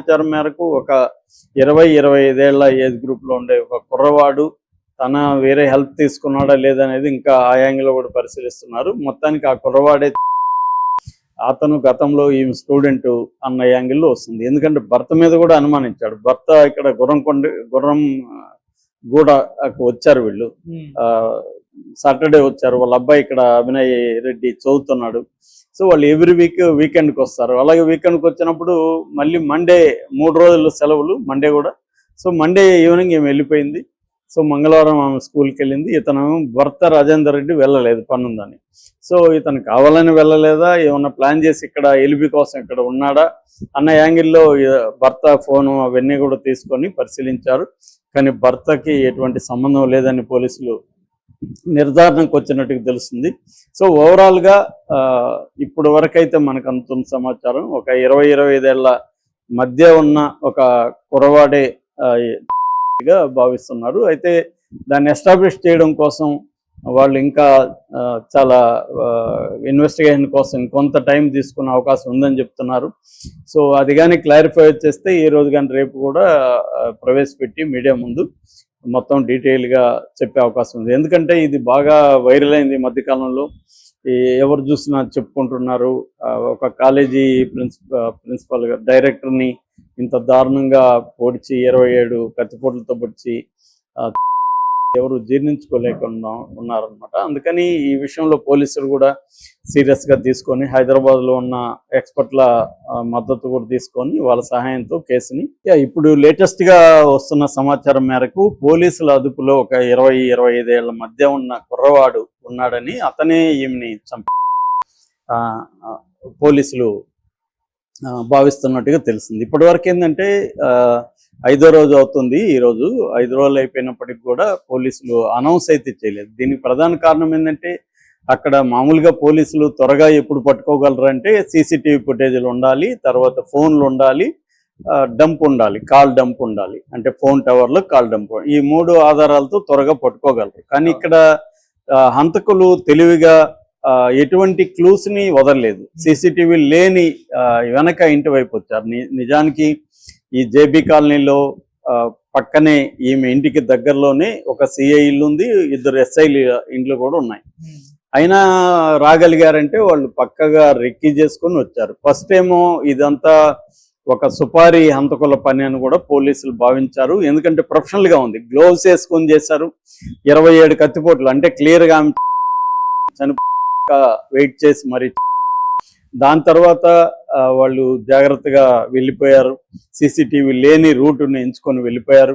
సమాచారం మేరకు ఒక 20-25 ఏళ్ల ఏజ్ గ్రూప్లో ఉండే ఒక కుర్రవాడు తన వేరే హెల్ప్ తీసుకున్నాడా లేదనేది ఇంకా ఆ యాంగిల్లో కూడా పరిశీలిస్తున్నారు. మొత్తానికి ఆ కుర్రవాడే అతను గతంలో ఈ స్టూడెంట్ అన్న యాంగిల్లో వస్తుంది. ఎందుకంటే భర్త మీద కూడా అనుమానించాడు. భర్త ఇక్కడ గుర్రం గూడ వచ్చారు వీళ్ళు, సాటర్డే వచ్చారు. వాళ్ళ అబ్బాయి ఇక్కడ అభినయ్ రెడ్డి చదువుతున్నాడు. సో వాళ్ళు ఎవ్రీ వీకెండ్కి వస్తారు. అలాగే వీకెండ్కి వచ్చినప్పుడు మళ్ళీ మండే 3 రోజులు సెలవులు, మండే కూడా. సో మండే ఈవినింగ్ ఏమి వెళ్ళిపోయింది. సో మంగళవారం ఆమె స్కూల్కి వెళ్ళింది. ఇతను భర్త రాజేందర్ రెడ్డి వెళ్ళలేదు, పనుందని. సో ఇతను కావాలని వెళ్ళలేదా, ఏమన్నా ప్లాన్ చేసి ఇక్కడ ఎలిబి కోసం ఇక్కడ ఉన్నాడా అన్న యాంగిల్లో భర్త ఫోను అవన్నీ కూడా తీసుకొని పరిశీలించారు. కానీ భర్తకి ఎటువంటి సంబంధం లేదని పోలీసులు నిర్ధారణకు వచ్చినట్టుగా తెలుస్తుంది. సో ఓవరాల్గా ఇప్పుడు వరకైతే మనకు అందుతున్న సమాచారం ఒక 20-25 ఏళ్ల మధ్య ఉన్న ఒక కుర్రవాడే గా భావిస్తున్నారు. అయితే దాన్ని ఎస్టాబ్లిష్ చేయడం కోసం వాళ్ళు ఇంకా చాలా ఇన్వెస్టిగేషన్ కోసం కొంత టైం తీసుకునే అవకాశం ఉందని చెప్తున్నారు. సో అది కానీ క్లారిఫై చేస్తే ఈ రోజు కానీ రేపు కూడా ప్రవేశపెట్టి మీడియా ముందు మొత్తం డీటెయిల్గా చెప్పే అవకాశం ఉంది. ఎందుకంటే ఇది బాగా వైరల్ అయింది ఈ మధ్యకాలంలో. ఎవరు చూసినా చెప్పుకుంటున్నారు. ఒక కాలేజీ ప్రిన్సిపల్ డైరెక్టర్ని ఇంత దారుణంగా పొడిచి 27 కత్తిపోట్లతో పొడిచి ఎవరు జీర్ణించుకోలేకుండా ఉన్నారనమాట. అందుకని ఈ విషయంలో పోలీసులు కూడా సీరియస్గా తీసుకొని హైదరాబాద్లో ఉన్న ఎక్స్పర్ట్ల మద్దతు కూడా తీసుకొని వాళ్ళ సహాయంతో కేసుని ఇప్పుడు లేటెస్ట్గా వస్తున్న సమాచారం మేరకు పోలీసుల అదుపులో ఒక 20-25 ఏళ్ల మధ్య ఉన్న కుర్రవాడు ఉన్నాడని, అతనే ఈమెని పోలీసులు భావిస్తున్నట్టుగా తెలిసింది. ఇప్పటివరకు ఏంటంటే 5వ రోజు అవుతుంది. ఈరోజు 5 రోజులు అయిపోయినప్పటికీ కూడా పోలీసులు అనౌన్స్ అయితే చేయలేదు. దీనికి ప్రధాన కారణం ఏంటంటే అక్కడ మామూలుగా పోలీసులు త్వరగా ఎప్పుడు పట్టుకోగలరంటే సీసీటీవీ ఫుటేజీలు ఉండాలి, తర్వాత ఫోన్లు ఉండాలి, డంప్ ఉండాలి, కాల్ డంప్ ఉండాలి. అంటే ఫోన్ టవర్లో కాల్ డంప్, ఈ 3 ఆధారాలతో త్వరగా పట్టుకోగలరు. కానీ ఇక్కడ హంతకులు తెలివిగా ఎటువంటి క్లూస్ని వదలలేదు. సీసీటీవీ లేని వెనక ఇంటి వైపు వచ్చారు. నిజానికి ఈ జేబీ కాలనీలో పక్కనే ఈమె ఇంటికి దగ్గరలోనే ఒక సిఐ ఇల్లు ఉంది, 2 ఎస్ఐలు ఇండ్లు కూడా ఉన్నాయి. అయినా రాగలిగారంటే వాళ్ళు పక్కగా రెక్కి చేసుకొని వచ్చారు. ఫస్ట్ ఏమో ఇదంతా ఒక సుపారీ హంతకుల పని అని కూడా పోలీసులు భావించారు. ఎందుకంటే ప్రొఫెషనల్గా ఉంది, గ్లోవ్స్ వేసుకొని చేశారు. 27 కత్తిపోట్లు అంటే క్లియర్గా వెయిట్ చేసి మరి దాని తర్వాత వాళ్ళు జాగ్రత్తగా వెళ్ళిపోయారు. సీసీటీవీ లేని రూటుని ఎంచుకొని వెళ్ళిపోయారు.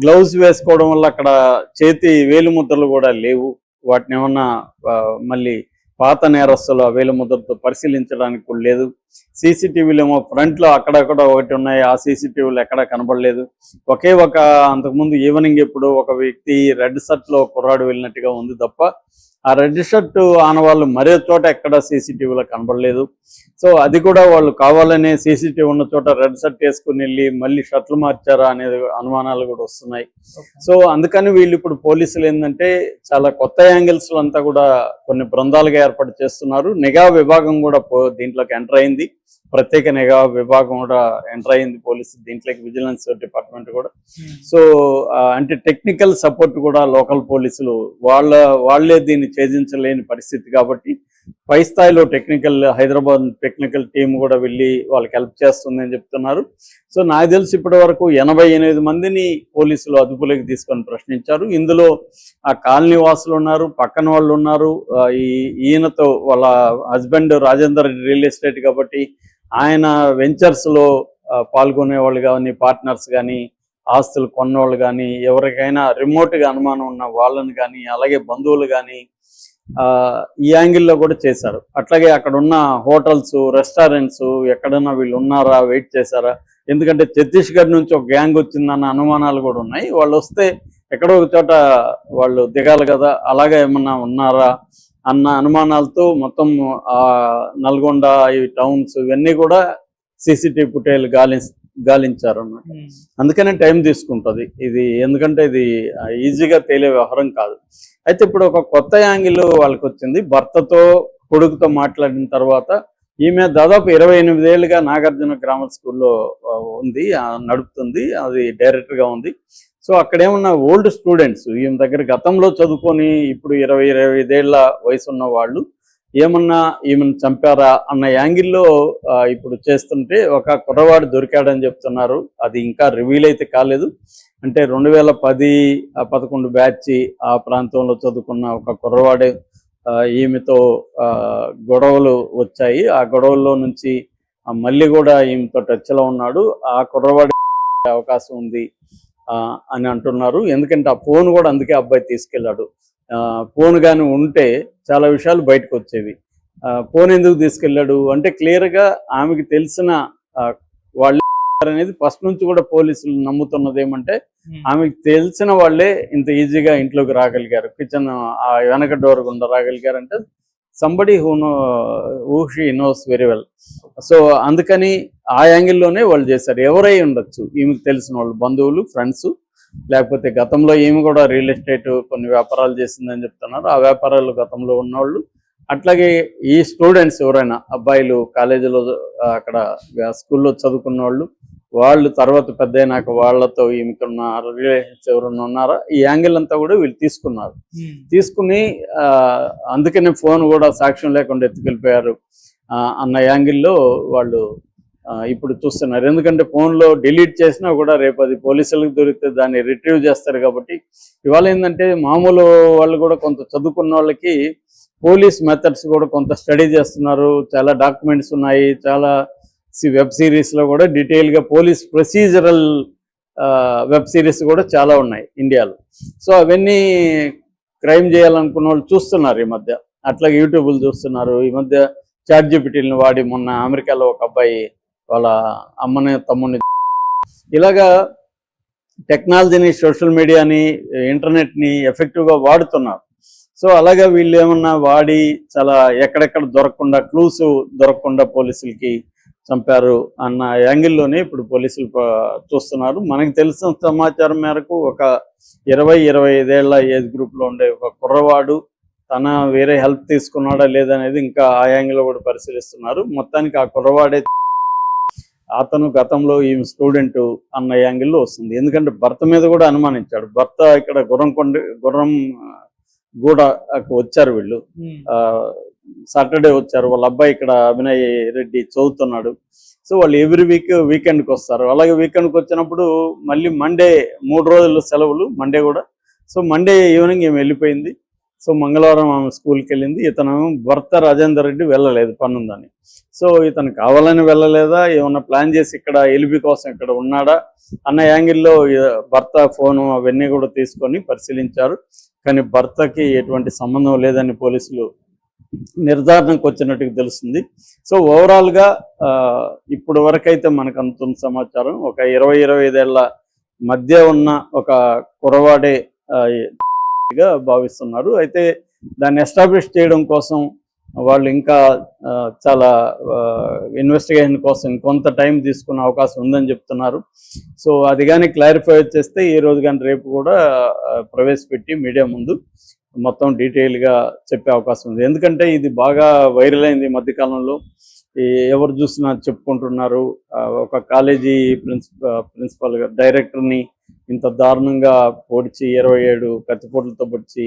గ్లౌజ్ వేసుకోవడం వల్ల అక్కడ చేతి వేలిముద్రలు కూడా లేవు. వాటిని ఏమన్నా మళ్ళీ పాత నేరస్తులు ఆ వేలిముద్రతో పరిశీలించడానికి కూడా లేదు. సీసీటీవీలు ఏమో ఫ్రంట్లో అక్కడక్కడ ఒకటి ఉన్నాయి, ఆ సీసీటీవీలు ఎక్కడా కనబడలేదు. ఒక అంతకుముందు ఈవినింగ్ ఎప్పుడు ఒక వ్యక్తి రెడ్ షర్ట్లో కుర్రాడు వెళ్ళినట్టుగా ఉంది తప్ప ఆ రెడ్ షర్ట్ ఆనవాళ్ళు మరే చోట ఎక్కడ సీసీటీవీలో కనబడలేదు. సో అది కూడా వాళ్ళు కావాలనే సీసీటీవీ ఉన్న చోట రెడ్ షర్ట్ వేసుకుని వెళ్ళి మళ్ళీ షర్ట్లు మార్చారా అనేది అనుమానాలు కూడా వస్తున్నాయి. సో అందుకని వీళ్ళు ఇప్పుడు పోలీసులు ఏంటంటే చాలా కొత్త యాంగిల్స్లో అంతా కూడా కొన్ని బృందాలుగా ఏర్పాటు చేస్తున్నారు. నిఘా విభాగం కూడా దీంట్లోకి ఎంటర్ అయింది. ప్రత్యేక నిఘా విభాగం కూడా ఎంటర్ అయింది పోలీసు దీంట్లోకి, విజిలెన్స్ డిపార్ట్మెంట్ కూడా. సో అంటే టెక్నికల్ సపోర్ట్ కూడా లోకల్ పోలీసులు వాళ్ళే దీన్ని ఛేదించలేని పరిస్థితి కాబట్టి పై స్థాయిలో హైదరాబాద్ టెక్నికల్ టీం కూడా వెళ్ళి వాళ్ళకి హెల్ప్ చేస్తుందని చెప్తున్నారు. సో నాకు తెలిసి ఇప్పటి వరకు 88 మందిని పోలీసులు అదుపులోకి తీసుకొని ప్రశ్నించారు. ఇందులో ఆ కాలనీ వాసులు ఉన్నారు, పక్కన వాళ్ళు ఉన్నారు. ఈయనతో వాళ్ళ హస్బెండ్ రాజేందర్ రియల్ ఎస్టేట్ కాబట్టి ఆయన వెంచర్స్లో పాల్గొనే వాళ్ళు కానీ, పార్ట్నర్స్ కానీ, ఆస్తులు కొన్నోళ్ళు కానీ, ఎవరికైనా రిమోట్గా అనుమానం ఉన్న వాళ్ళని కానీ, అలాగే బంధువులు కానీ ఈ యాంగిల్లో కూడా చేశారు. అట్లాగే అక్కడ ఉన్న హోటల్స్, రెస్టారెంట్స్ ఎక్కడన్నా వీళ్ళు ఉన్నారా, వెయిట్ చేశారా, ఎందుకంటే ఛత్తీస్గఢ్ నుంచి ఒక గ్యాంగ్ వచ్చిందన్న అనుమానాలు కూడా ఉన్నాయి. వాళ్ళు వస్తే ఎక్కడో ఒక చోట వాళ్ళు దిగాలి కదా, అలాగే ఏమన్నా ఉన్నారా అన్న అనుమానాలతో మొత్తం నల్గొండ ఈ టౌన్స్ ఇవన్నీ కూడా సీసీటీవీ ఫుటేజ్ గాలించారు అన్నమాట. అందుకనే టైం తీసుకుంటుంది ఇది, ఎందుకంటే ఇది ఈజీగా తేలే వ్యవహారం కాదు. అయితే ఇప్పుడు ఒక కొత్త యాంగిల్ వాళ్ళకి వచ్చింది. భర్తతో కొడుకుతో మాట్లాడిన తర్వాత ఈమె దాదాపు 28 ఏళ్ళుగా నాగార్జున గ్రామర్ స్కూల్లో ఉంది, నడుపుతుంది, అది డైరెక్టర్గా ఉంది. సో అక్కడేమన్నా ఓల్డ్ స్టూడెంట్స్ ఈమె దగ్గర గతంలో చదువుకొని ఇప్పుడు 25 ఏళ్ల వయసు ఉన్న వాళ్ళు ఏమన్నా ఈమెను చంపారా అన్న యాంగిల్లో ఇప్పుడు చేస్తుంటే ఒక కుర్రవాడు దొరికాడని చెప్తున్నారు. అది ఇంకా రివీల్ అయితే కాలేదు. అంటే 2010-11 బ్యాచ్ ఆ ప్రాంతంలో చదువుకున్న ఒక కుర్రవాడే ఈమెతో గొడవలు వచ్చాయి. ఆ గొడవల్లో నుంచి మళ్ళీ కూడా ఈమెతో టచ్లో ఉన్నాడు. ఆ కుర్రవాడి అవకాశం ఉంది అని అంటున్నారు. ఎందుకంటే ఆ ఫోన్ కూడా అందుకే అబ్బాయి తీసుకెళ్ళాడు. ఫోన్ కానీ ఉంటే చాలా విషయాలు బయటకు వచ్చేవి. ఫోన్ ఎందుకు తీసుకెళ్ళాడు అంటే క్లియర్గా ఆమెకి తెలిసిన వాళ్ళే అనేది ఫస్ట్ నుంచి కూడా పోలీసులు నమ్ముతున్నది ఏమంటే ఆమెకు తెలిసిన వాళ్ళే ఇంత ఈజీగా ఇంట్లోకి రాగలిగారు, కిచెన్ ఆ వెనక డోర్ గుండా రాగలిగారు అంటే somebody who she knows very well. So అందుకని ఆ యాంగిల్లోనే వాళ్ళు చేశారు. ఎవరై ఉండొచ్చు, ఈమెకు తెలిసిన వాళ్ళు, బంధువులు, ఫ్రెండ్స్, లేకపోతే గతంలో ఈమె కూడా రియల్ ఎస్టేట్ కొన్ని వ్యాపారాలు చేసిందని చెప్తున్నారు. ఆ వ్యాపారాలు గతంలో ఉన్నవాళ్ళు, అట్లాగే ఈ స్టూడెంట్స్ ఎవరైనా అబ్బాయిలు కాలేజీలో అక్కడ స్కూల్లో చదువుకున్న వాళ్ళు తర్వాత పెద్ద అయినాక వాళ్ళతో ఈమెకున్న రిలేషన్స్ ఎవరైనా ఉన్నారా, ఈ యాంగిల్ అంతా కూడా వీళ్ళు తీసుకున్నారు. తీసుకుని అందుకనే ఫోన్ కూడా సాక్ష్యం లేకుండా ఎత్తుకెళ్ళిపోయారు అన్న యాంగిల్లో వాళ్ళు ఇప్పుడు చూస్తున్నారు. ఎందుకంటే ఫోన్లో డిలీట్ చేసినా కూడా రేపు అది పోలీసులకు దొరికితే దాన్ని రిట్రీవ్ చేస్తారు. కాబట్టి ఇవాళ ఏంటంటే మామూలు వాళ్ళు కూడా కొంత చదువుకున్న వాళ్ళకి పోలీస్ మెథడ్స్ కూడా కొంత స్టడీ చేస్తున్నారు. చాలా డాక్యుమెంట్స్ ఉన్నాయి, చాలా వెబ్ సిరీస్లో కూడా డీటెయిల్గా పోలీస్ ప్రొసీజరల్ వెబ్ సిరీస్ కూడా చాలా ఉన్నాయి ఇండియాలో. సో అవన్నీ క్రైమ్ చేయాలనుకున్న వాళ్ళు చూస్తున్నారు ఈ మధ్య. అట్లాగే యూట్యూబ్లు చూస్తున్నారు. ఈ మధ్య చాట్ జీపీటీని వాడి మొన్న అమెరికాలో ఒక అబ్బాయి వాళ్ళ అమ్మని తమ్ముని ఇలాగా టెక్నాలజీని, సోషల్ మీడియాని, ఇంటర్నెట్ని ఎఫెక్టివ్గా వాడుతున్నారు. సో అలాగే వీళ్ళు ఏమన్నా వాడి చాలా ఎక్కడెక్కడ దొరకకుండా, క్లూస్ దొరకకుండా పోలీసులకి చంపారు అన్న యాంగిల్లోనే ఇప్పుడు పోలీసులు చూస్తున్నారు. మనకు తెలిసిన సమాచారం మేరకు ఒక 20-25 ఏళ్ల ఏజ్ గ్రూప్లో ఉండే ఒక కుర్రవాడు తన వేరే హెల్ప్ తీసుకున్నాడా లేదనేది ఇంకా ఆ యాంగిల్లో కూడా పరిశీలిస్తున్నారు. మొత్తానికి ఆ కుర్రవాడే అతను గతంలో ఈ స్టూడెంట్ అన్న యాంగిల్లో వస్తుంది. ఎందుకంటే భర్త మీద కూడా అనుమానించాడు. భర్త ఇక్కడ గుర్రం గూడ వచ్చారు వీళ్ళు, సాటర్డే వచ్చారు. వాళ్ళ అబ్బాయి ఇక్కడ అభినయ్ రెడ్డి చదువుతున్నాడు. సో వాళ్ళు ఎవ్రీ వీకెండ్కి వస్తారు. అలాగే వీకెండ్కి వచ్చినప్పుడు మళ్ళీ మండే 3 రోజులు సెలవులు, మండే కూడా. సో మండే ఈవినింగ్ ఏమి వెళ్ళిపోయింది. సో మంగళవారం ఆమె స్కూల్కి వెళ్ళింది. ఇతను భర్త రాజేందర్ రెడ్డి వెళ్ళలేదు, పనుందని. సో ఇతను కావాలని వెళ్ళలేదా, ఏమన్నా ప్లాన్ చేసి ఇక్కడ ఎలిబి కోసం ఇక్కడ ఉన్నాడా అన్న యాంగిల్లో భర్త ఫోను అవన్నీ కూడా తీసుకొని పరిశీలించారు. కానీ భర్తకి ఎటువంటి సంబంధం లేదని పోలీసులు నిర్ధారణకు వచ్చినట్టుగా తెలుస్తుంది. సో ఓవరాల్గా ఇప్పుడు వరకైతే మనకు అందుతున్న సమాచారం ఒక 20-25 ఏళ్ల మధ్య ఉన్న ఒక కుర్రవాడే గా భావిస్తున్నారు. అయితే దాన్ని ఎస్టాబ్లిష్ చేయడం కోసం వాళ్ళు ఇంకా చాలా ఇన్వెస్టిగేషన్ కోసం కొంత టైం తీసుకునే అవకాశం ఉందని చెప్తున్నారు. సో అది కానీ క్లారిఫై చేస్తే ఈ రోజు కానీ రేపు కూడా ప్రవేశపెట్టి మీడియా ముందు మొత్తం డీటెయిల్గా చెప్పే అవకాశం ఉంది. ఎందుకంటే ఇది బాగా వైరల్ అయింది ఈ మధ్యకాలంలో. ఎవరు చూసినా చెప్పుకుంటున్నారు. ఒక కాలేజీ ప్రిన్సిపల్ డైరెక్టర్ని ఇంత దారుణంగా పొడిచి 27 కత్తిపోట్లతో పొడిచి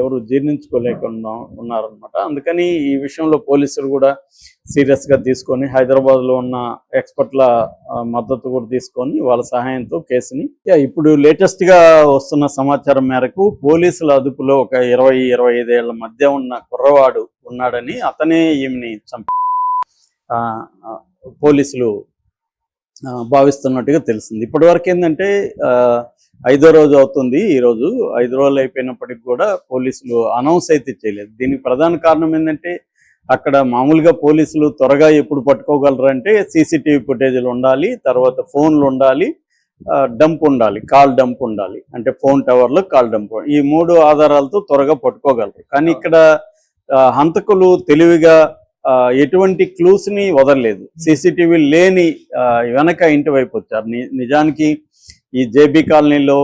ఎవరు జీర్ణించుకోలేకుండా ఉన్నారనమాట. అందుకని ఈ విషయంలో పోలీసులు కూడా సీరియస్గా తీసుకొని హైదరాబాద్లో ఉన్న ఎక్స్పర్ట్ల మద్దతు కూడా తీసుకొని వాళ్ళ సహాయంతో కేసుని ఇప్పుడు లేటెస్ట్గా వస్తున్న సమాచారం మేరకు పోలీసుల అదుపులో ఒక 20-25 ఏళ్ల మధ్య ఉన్న కుర్రవాడు ఉన్నాడని, అతనే ఈమెని పోలీసులు భావిస్తున్నట్టుగా తెలిసింది. ఇప్పటి వరకు ఏంటంటే 5వ రోజు అవుతుంది. ఈరోజు 5 రోజులు అయిపోయినప్పటికి కూడా పోలీసులు అనౌన్స్ అయితే చేయలేదు. దీనికి ప్రధాన కారణం ఏంటంటే అక్కడ మామూలుగా పోలీసులు త్వరగా ఎప్పుడు పట్టుకోగలరంటే సీసీటీవీ ఫుటేజీలు ఉండాలి, తర్వాత ఫోన్లు ఉండాలి, డంప్ ఉండాలి, కాల్ డంప్ ఉండాలి. అంటే ఫోన్ టవర్లో కాల్ డంప్, ఈ 3 ఆధారాలతో త్వరగా పట్టుకోగలరు. కానీ ఇక్కడ హంతకులు తెలివిగా ఎటువంటి క్లూస్ని వదలలేదు. సీసీటీవీ లేని వెనక ఇంటి వైపు వచ్చారు. నిజానికి ఈ జేబీ కాలనీలో